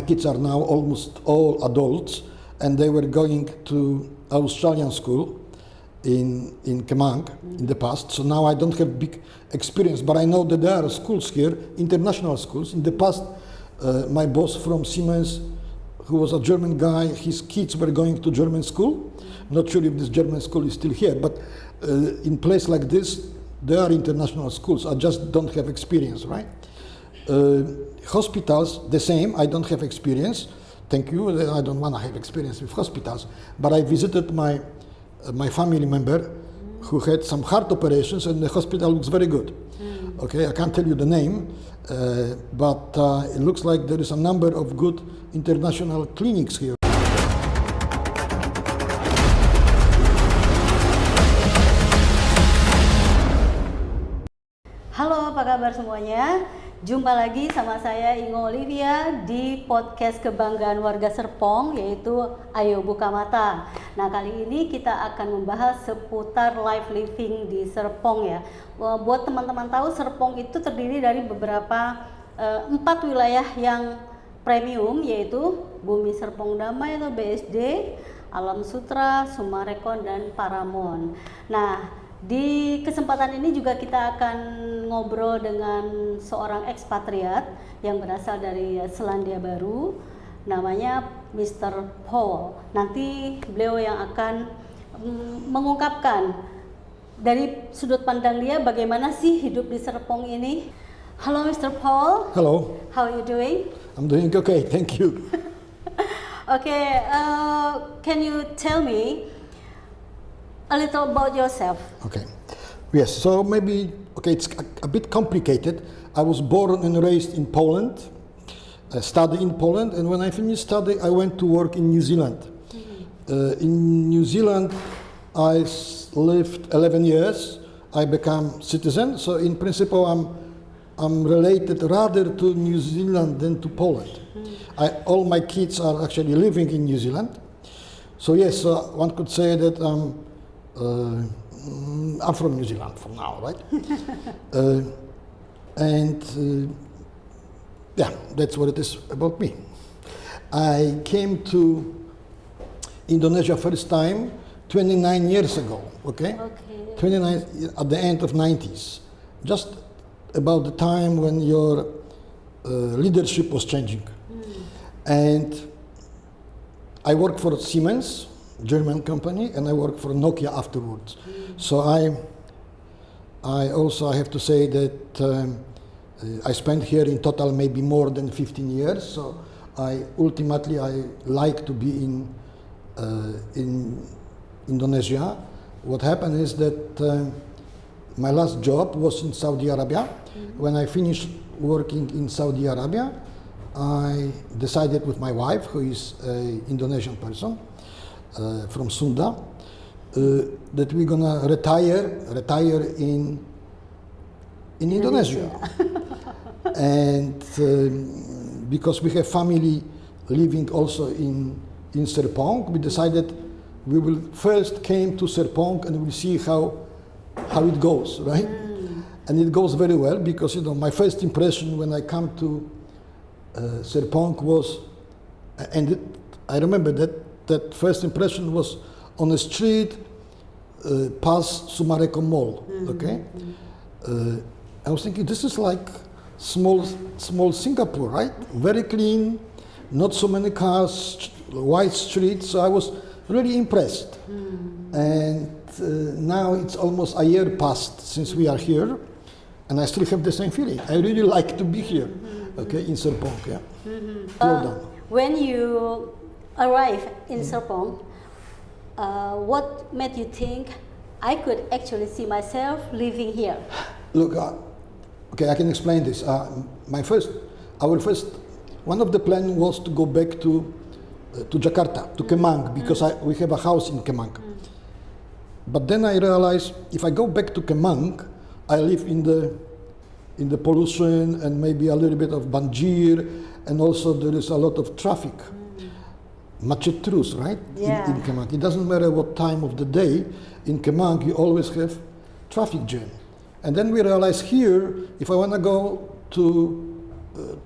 Kids are now almost all adults, and they were going to Australian school in Kemang in the past. So now I don't have big experience, but I know that there are schools here, international schools. In the past, my boss from Siemens, who was a German guy, his kids were going to German school. Not sure if this German school is still here, but in place like this, there are international schools. I just don't have experience, right? Hospitals, the same. I don't have experience. Thank you. I don't want to have experience with hospitals, but I visited my family member who had some heart operations, and the hospital looks very good. Okay, I can't tell you the name, but it looks like there is a number of good international clinics here. Halo, apa kabar semuanya? Jumpa lagi sama saya Ingo Olivia di podcast kebanggaan warga Serpong, yaitu Ayo Buka Mata. Nah, kali ini kita akan membahas seputar life living di Serpong ya. Buat teman-teman tahu, Serpong itu terdiri dari beberapa 4 wilayah yang premium, yaitu Bumi Serpong Damai atau BSD, Alam Sutera, Summarecon, dan Paramount. Nah, di kesempatan ini juga kita akan ngobrol dengan seorang ekspatriat yang berasal dari Selandia Baru, namanya Mr. Paul. Nanti beliau yang akan mengungkapkan dari sudut pandang dia bagaimana sih hidup di Serpong ini. Halo Mr. Paul. Hello. How are you doing? I'm doing okay, thank you. Okay, can you tell me a little about yourself? Okay. Yes, so maybe, okay, it's a bit complicated. I was born and raised in Poland. I studied in Poland, and when I finished study, I went to work in New Zealand. In New Zealand, I lived 11 years. I became citizen, so in principle, I'm related rather to New Zealand than to Poland. All my kids are actually living in New Zealand. So yes, one could say that I'm from New Zealand for now, right? Yeah, that's what it is about me. I came to Indonesia first time 29 years ago, okay? 29 at the end of 90s, just about the time when your leadership was changing. And I worked for Siemens, German company, and I worked for Nokia afterwards. So I also have to say that I spent here in total maybe more than 15 years. So ultimately I like to be in Indonesia. What happened is that my last job was in Saudi Arabia. When I finished working in Saudi Arabia, I decided with my wife, who is an Indonesian person, from Sudah, that we're gonna retire in Indonesia. And because we have family living also in Serpong, we decided we will first came to Serpong and we'll see how it goes, right? And it goes very well, because my first impression when I come to Serpong was, and I remember that first impression was on a street past Summarecon Mall, okay? I was thinking, this is like small Singapore, right? Very clean, not so many cars, wide streets. So I was really impressed. And now it's almost a year past since we are here, and I still have the same feeling. I really like to be here, okay, in Serpong, yeah. When you arrived in Serpong, what made you think I could actually see myself living here? Look, okay, I can explain this. One of the plan was to go back to Jakarta, to Kemang, because we have a house in Kemang. But then I realized if I go back to Kemang, I live in the pollution and maybe a little bit of banjir, and also there is a lot of traffic. Macet terus, right? Yeah. In Kemang. It doesn't matter what time of the day, in Kemang you always have traffic jam. And then we realized here, if I want to go to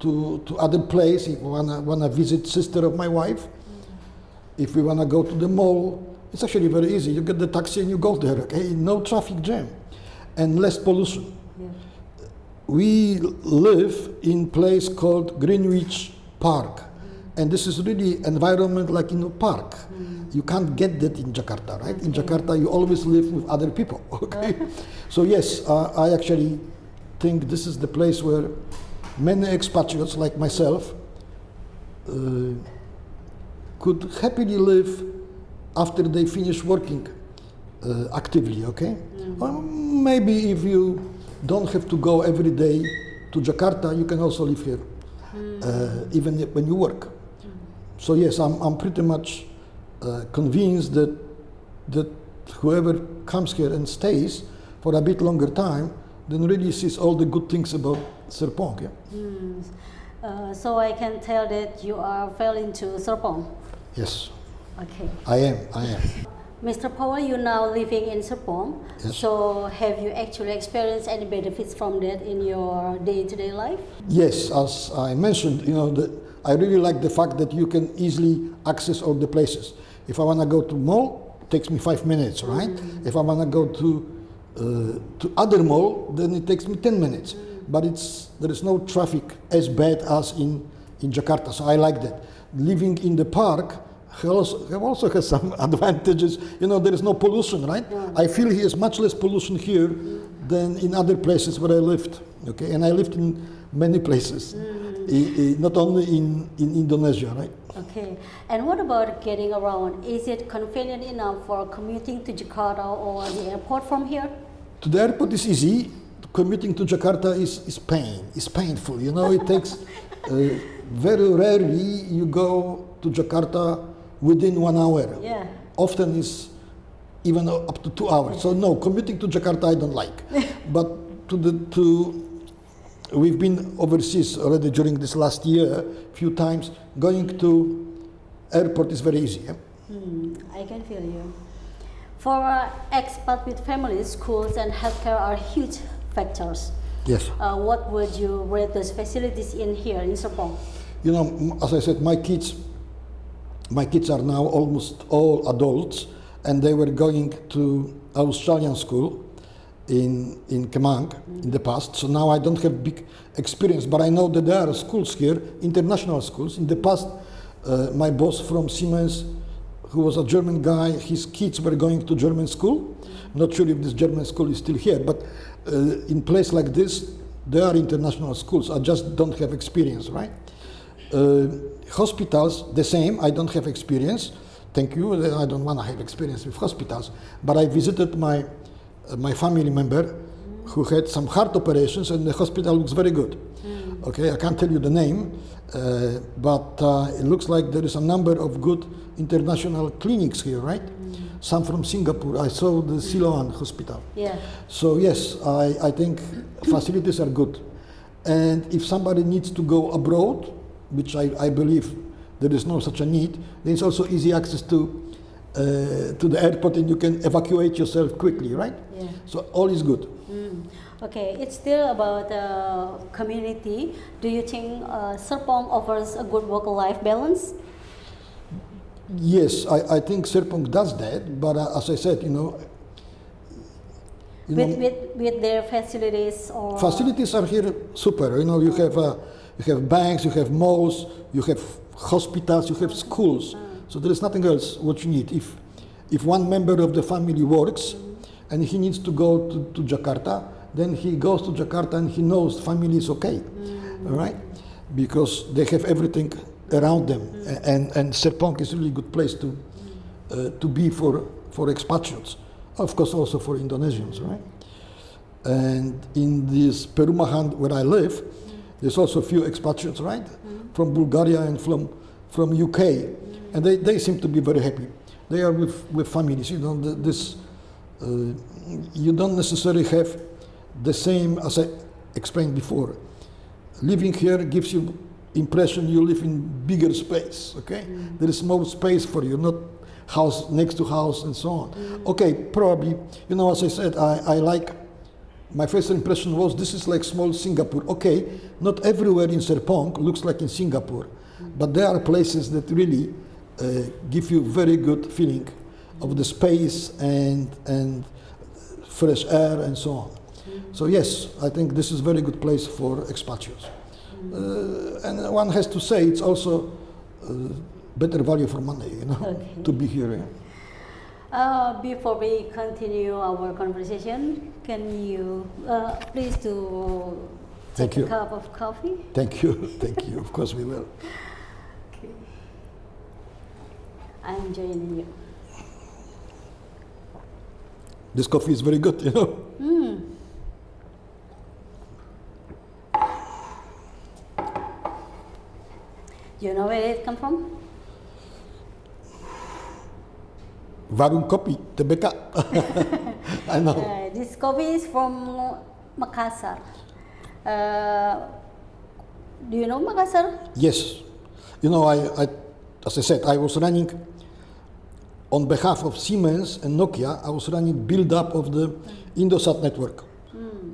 to other place. If we wanna visit sister of my wife, if we wanna go to the mall, it's actually very easy. You get the taxi and you go there. Okay, no traffic jam, and less pollution. Yeah. We live in place called Greenwich Park, and this is really environment like in a park. You can't get that in Jakarta, right? In Jakarta, you always live with other people. Okay, so yes, I actually think this is the place where many expatriates like myself could happily live after they finish working actively. Okay, or maybe if you don't have to go every day to Jakarta, you can also live here, even when you work. So yes, I'm pretty much convinced that whoever comes here and stays for a bit longer time, then really sees all the good things about Serpong. Yeah? So I can tell that you are fell into Serpong. Yes. Okay. I am. Mr. Paul, you're now living in Serpong. Yes. So have you actually experienced any benefits from that in your day-to-day life? Yes, as I mentioned, I really like the fact that you can easily access all the places. If I want to go to mall, it takes me 5 minutes, right? If I want to go to other mall, then it takes me 10 minutes. But there is no traffic as bad as in Jakarta, so I like that. Living in the park also has some advantages. There is no pollution, right? I feel here is much less pollution here than in other places where I lived. Okay, and I lived in many places, not only in Indonesia, right? Okay, and what about getting around? Is it convenient enough for commuting to Jakarta or the airport from here? To the airport is easy. Commuting to Jakarta is painful. It takes very rarely you go to Jakarta within 1 hour. Yeah. Often is even up to 2 hours. So no, commuting to Jakarta I don't like. But we've been overseas already during this last year a few times. Going to airport is very easy. Yeah? I can feel you. For expat with families, schools and healthcare are huge factors. Yes. What would you rate those facilities in here in Serpong? As I said, my kids are now almost all adults, and they were going to Australian school in Kemang in the past. So now I don't have big experience, but I know that there are schools here, international schools. In the past, my boss from Siemens, who was a German guy, his kids were going to German school. I'm not sure if this German school is still here, but in place like this, there are international schools. I just don't have experience, right? Hospitals, the same. I don't have experience. Thank you. I don't want to have experience with hospitals, but I visited my family member who had some heart operations, and the hospital looks very good. Okay, I can't tell you the name, but it looks like there is a number of good international clinics here, right? Some from Singapore. I saw the Siloam Hospital. Yeah. So yes, I think facilities are good, and if somebody needs to go abroad, which I believe there is no such a need, then it's also easy access to the airport, and you can evacuate yourself quickly, right? Yeah. So all is good. Okay, it's still about community. Do you think Serpong offers a good work-life balance? Yes, I think Serpong does that, but as I said, with their facilities or facilities are here super. You have banks, you have malls, you have hospitals, you have schools. So there is nothing else what you need. If one member of the family works and he needs to go to Jakarta, then he goes to Jakarta and he knows family is okay, all right? Because they have everything around them, and Serpong is a really good place to be for expatriates, of course also for Indonesians, right? And in this Perumahan where I live, there's also a few expatriates, right? From Bulgaria and from UK, and they seem to be very happy. They are with families. You don't necessarily have the same, as I explained before. Living here gives you impression you live in bigger space, okay? There is more space for you, not house next to house and so on. Okay, probably, as I said, I like my first impression was this is like small Singapore. Okay, not everywhere in Serpong looks like in Singapore, but there are places that really give you very good feeling of the space and fresh air and so on. So yes, I think this is a very good place for expatriates. And one has to say it's also better value for money, you know, Okay. to be here. Yeah. Before we continue our conversation, can you please to Thank take you. a cup of coffee? Thank you, thank you. Of course we will. Okay. I'm joining you. This coffee is very good, you know. You know where it come from? Warung kopi, Tebeka. I know. This coffee is from Makassar. Do you know Makassar? Yes. You know, I, as I said, I was running on behalf of Siemens and Nokia. I was running build-up of the Indosat network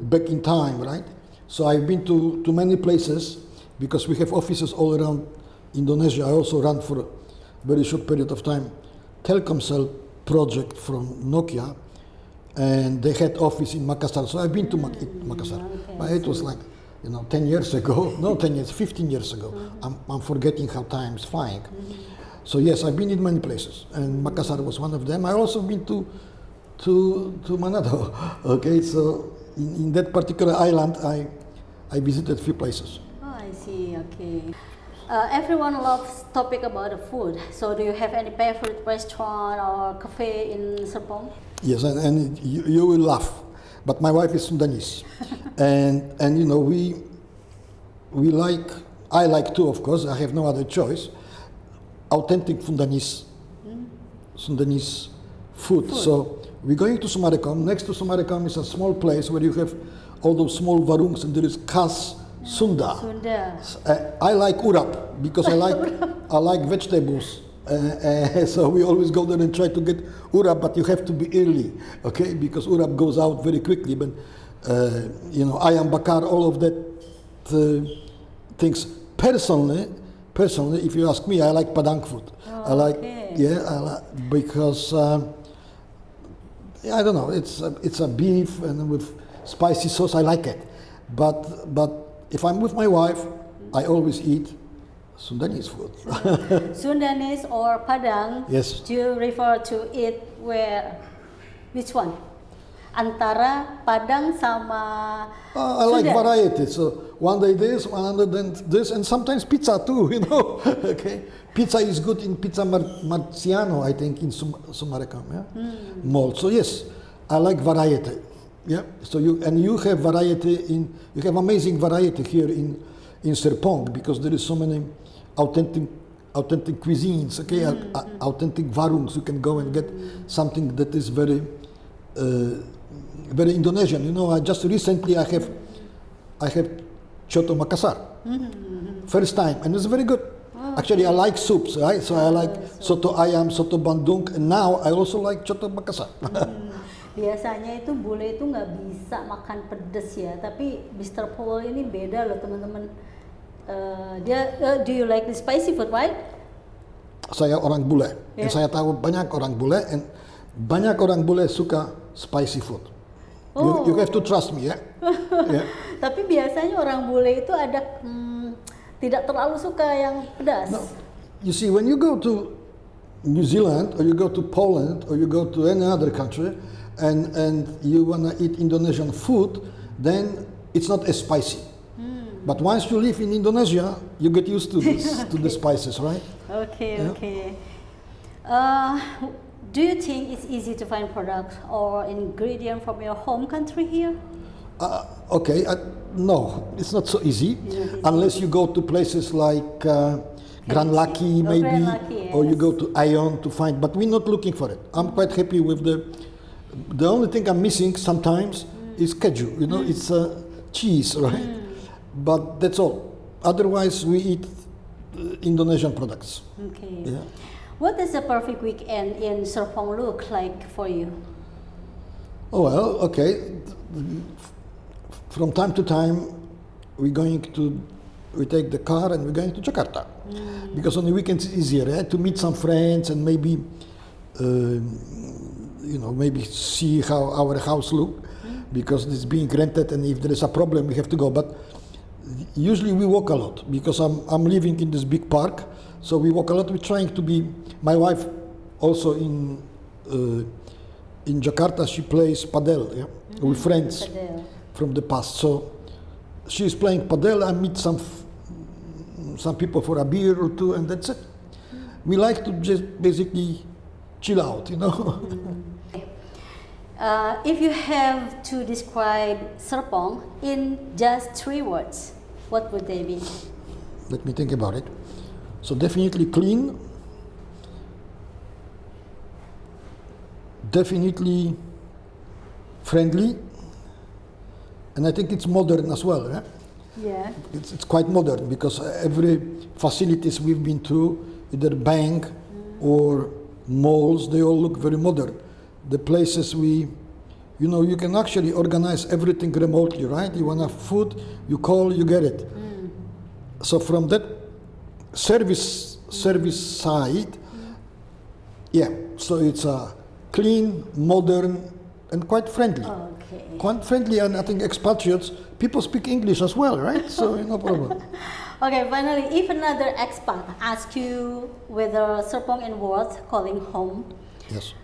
back in time, right? So I've been to many places because we have offices all around Indonesia. I also ran for a very short period of time Telkomsel project from Nokia, and they had office in Makassar. So I've been to Makassar, okay, but it was like, you know, 10 years ago, no 10 years, 15 years ago. I'm forgetting how time's flying. So yes, I've been in many places, and Makassar was one of them. I also been to Manado. Okay, so in that particular island, I visited a few places. Oh, I see. Okay. Everyone loves topic about the food. So, do you have any favorite restaurant or cafe in Serpong? Yes, and you will laugh, but my wife is Sudanese, and you know I like too, of course. I have no other choice. Authentic Sudanese food. So we're going to Summarecon. Next to Summarecon is a small place where you have all those small warungs, and there is kas Sunda. I like urap because I like vegetables. So we always go there and try to get urap, but you have to be early, okay? Because urap goes out very quickly. But you know, ayam bakar, all of that things. Personally, if you ask me, I like Padang food. Oh, I like, okay. Because I don't know. It's a beef and with spicy sauce. I like it, but if I'm with my wife, I always eat Sudanese food. Sundanese or Padang? Yes. Do you refer to it where? Which one? Antara Padang sama I like Sudah? variety. So one day this, another then this, and sometimes pizza too. You know, okay. Pizza is good in Pizza Marciano, I think, in Summarecon, yeah? Mall. So yes, I like variety. Yeah. So you have variety you have amazing variety here in Serpong because there is so many authentic cuisines. Okay, authentic warungs. You can go and get something that is very very Indonesian. You know, just recently I have Choto Makassar, first time, and it's very good. Actually, I like soups, right? So I like soto ayam, soto bandung, and now I also like Choto Makassar. Biasanya itu bule itu nggak bisa makan pedes ya, tapi Mr. Paul ini beda loh teman-teman. Do you like the spicy food, right? Saya orang bule, dan saya tahu banyak orang bule, and banyak orang bule suka spicy food. You have to trust me, ya. Yeah? Tapi biasanya orang bule itu ada tidak terlalu suka yang pedas. No. You see, when you go to New Zealand, or you go to Poland, or you go to any other country, and you wanna eat Indonesian food, then it's not as spicy. But once you live in Indonesia, you get used to this, to the spices, right? Okay, okay. Do you think it's easy to find products or ingredient from your home country here? Okay, no, it's not so easy, unless you go to places like Grand Laki, maybe, Grand Laki, yes. or you go to Ion to find. But we're not looking for it. I'm quite happy with the only thing I'm missing sometimes is keju. You know, it's cheese, right? But that's all. Otherwise, we eat Indonesian products. Okay. Yeah. What does a perfect weekend in Serpong look like for you? Oh well, okay. from time to time, we take the car and we're going to Jakarta. Because on the weekends it's easier to meet some friends and maybe, maybe see how our house look, because it's being rented, and if there is a problem, we have to go. But usually we walk a lot because I'm living in this big park, so we walk a lot. We're trying to be. My wife also in Jakarta, she plays padel with friends from the past. So she's playing padel. I meet some people for a beer or two, and that's it. We like to just basically chill out, If you have to describe Serpong in just 3 words, what would they be? Let me think about it. So definitely clean, definitely friendly, and I think it's modern as well. Yeah. It's quite modern because every facilities we've been to, either bank or malls, they all look very modern. The places you can actually organize everything remotely, right? You want food, you call, you get it. So from that service side, so it's a clean, modern, and quite friendly. Okay. Quite friendly, and I think expatriates, people speak English as well, right? So no problem. Okay, finally, if another expat asks you whether Serpong is worth calling home, Yes.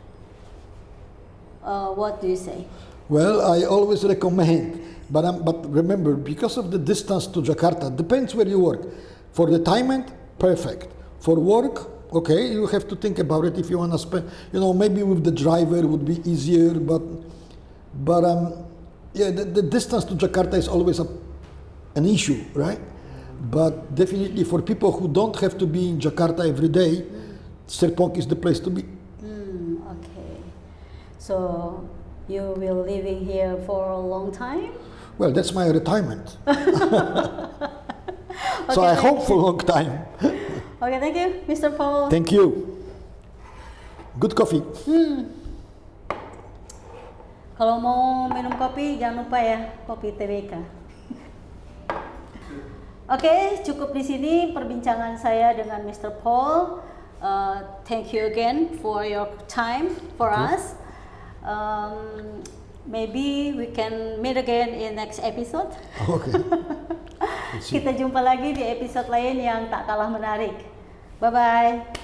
What do you say? Well, I always recommend, but remember, because of the distance to Jakarta, depends where you work. For retirement, perfect. For work, okay, you have to think about it if you want to spend, maybe with the driver would be easier, but the distance to Jakarta is always an issue, right? But definitely for people who don't have to be in Jakarta every day, Serpong is the place to be. Okay. So you will living here for a long time? Well, that's my retirement. So Okay, I hope for a long time. Okay, thank you, Mr. Paul. Thank you. Good coffee. Kalau mau minum kopi, jangan lupa ya, kopi TBK. Oke, cukup di sini perbincangan saya dengan Mr. Paul. Thank you again for your time for us. Maybe we can meet again in next episode. Okay. Kita jumpa lagi di episode lain yang tak kalah menarik. Bye-bye.